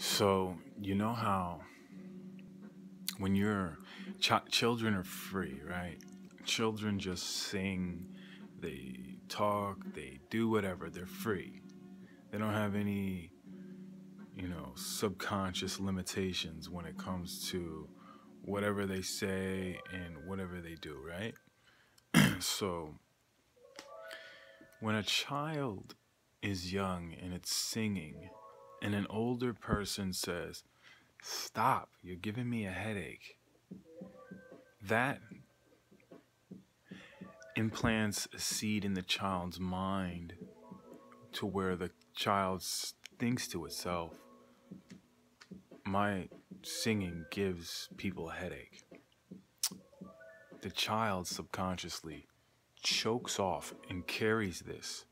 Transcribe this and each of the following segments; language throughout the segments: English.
So, you know how when children are free, right? Children just sing, they talk, they do whatever, they're free. They don't have any, subconscious limitations when it comes to whatever they say and whatever they do, right? So, when a child is young and it's singing, and an older person says, "Stop, you're giving me a headache," that implants a seed in the child's mind to where the child thinks to itself, "My singing gives people a headache." The child subconsciously chokes off and carries this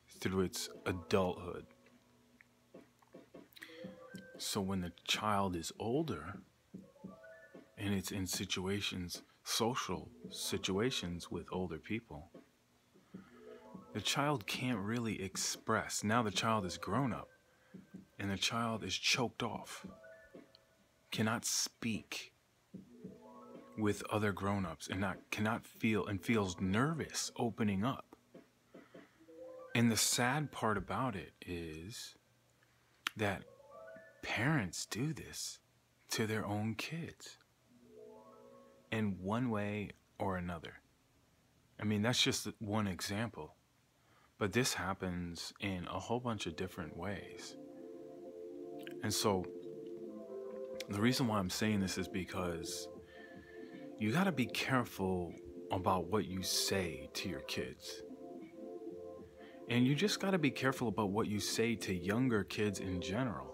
through its adulthood. So when the child is older and it's in social situations with older people, the child can't really express. Now the child is grown up and the child is choked off, cannot speak with other grown-ups and cannot feel and feels nervous opening up. And the sad part about it is that parents do this to their own kids in one way or another. I mean, that's just one example, but this happens in a whole bunch of different ways. And so the reason why I'm saying this is because you got to be careful about what you say to your kids. And you just got to be careful about what you say to younger kids in general.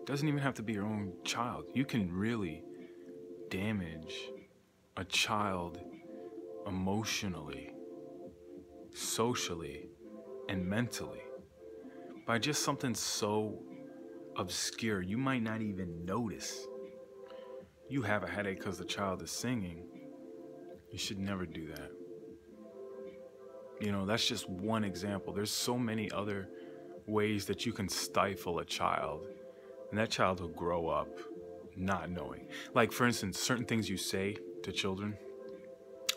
Doesn't even have to be your own child. You can really damage a child emotionally, socially, and mentally by just something so obscure. You might not even notice you have a headache because the child is singing. You should never do that. That's just one example. There's so many other ways that you can stifle a child, and that child will grow up not knowing. Like, for instance, certain things you say to children,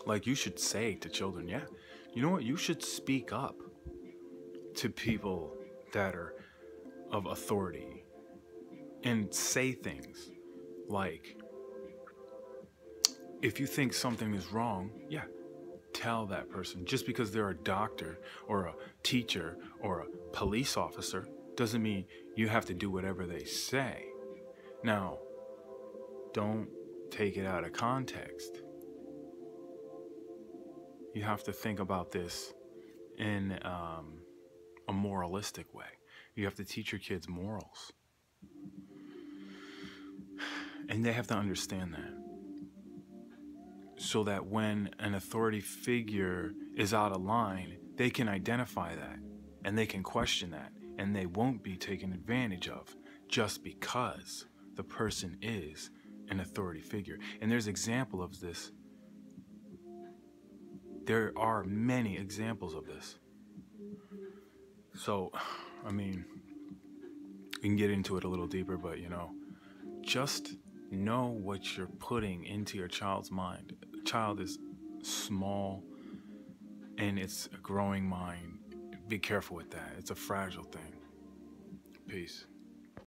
like you should say to children, yeah, you know what? You should speak up to people that are of authority and say things like, if you think something is wrong, yeah, tell that person. Just because they're a doctor or a teacher or a police officer doesn't mean you have to do whatever they say. Now, don't take it out of context. You have to think about this in a moralistic way. You have to teach your kids morals. And they have to understand that. So that when an authority figure is out of line, they can identify that and they can question that, and they won't be taken advantage of just because the person is an authority figure. And there's example of this. There are many examples of this. So, I mean, we can get into it a little deeper, but just know what you're putting into your child's mind. The child is small and it's a growing mind. Be careful with that. It's a fragile thing. Peace.